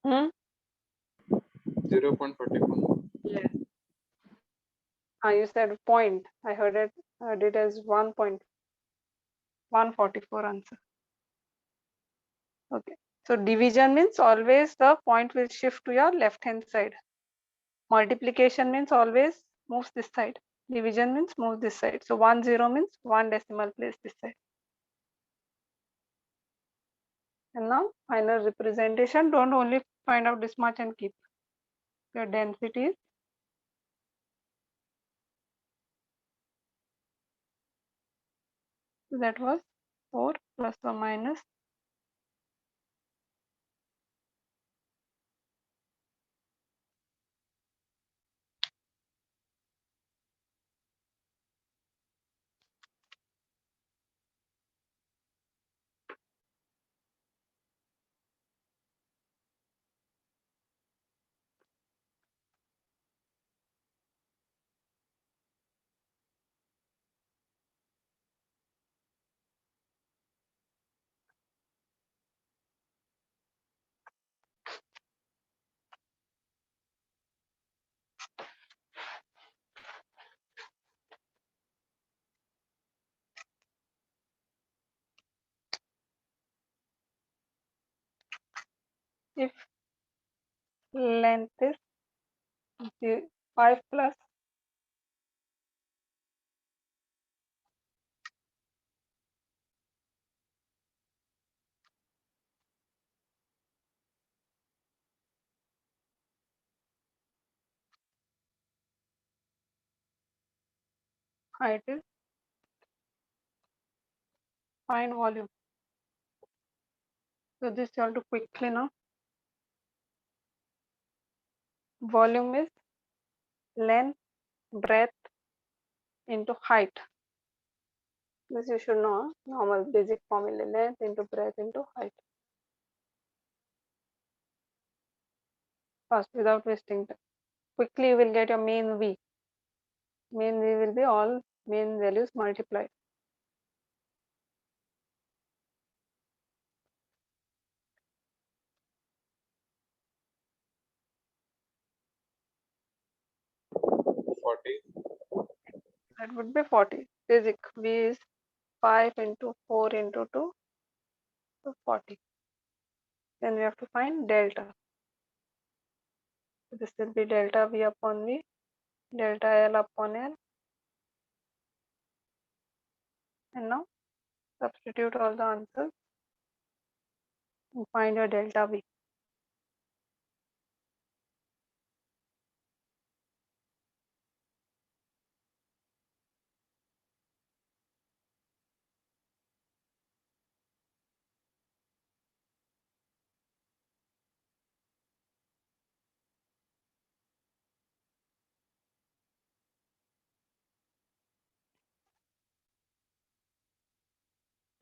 Hmm? 0.44. Yes. You said point. I heard it as 1.144 answer. Okay. So division means always the point will shift to your left hand side. Multiplication means always moves this side. Division means move this side. So 1 0 means 1 decimal place this side. And now final representation. Don't only find out this much and keep. Your density is that was 4 plus or minus if length is 5 plus height is find volume. So this you have to quickly know. Volume is length, breadth into height. This you should know. Normal basic formula, length into breadth into height. Fast without wasting time. Quickly you will get your main V. Main V will be all main values multiplied. That would be 40. Basic V is 5 into 4 into 2, so 40. Then we have to find delta. So this will be delta V upon V, delta L upon L. And now substitute all the answers and find your delta V.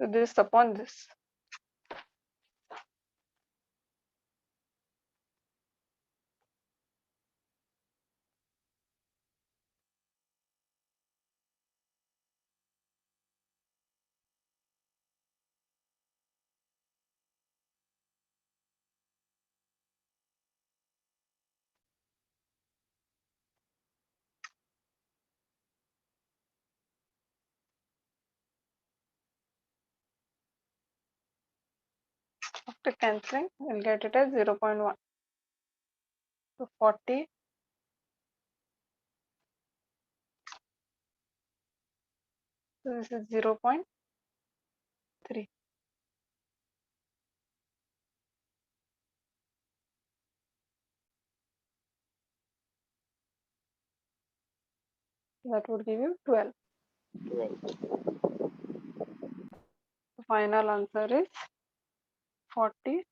So this upon this. after cancelling, we'll get it as 0.1. So 40 so this is 0.3. That would give you 12. The final answer is 40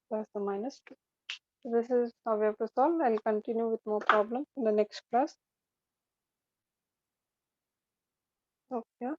plus the minus 2. So this is how we have to solve. I'll continue with more problems in the next class. Okay.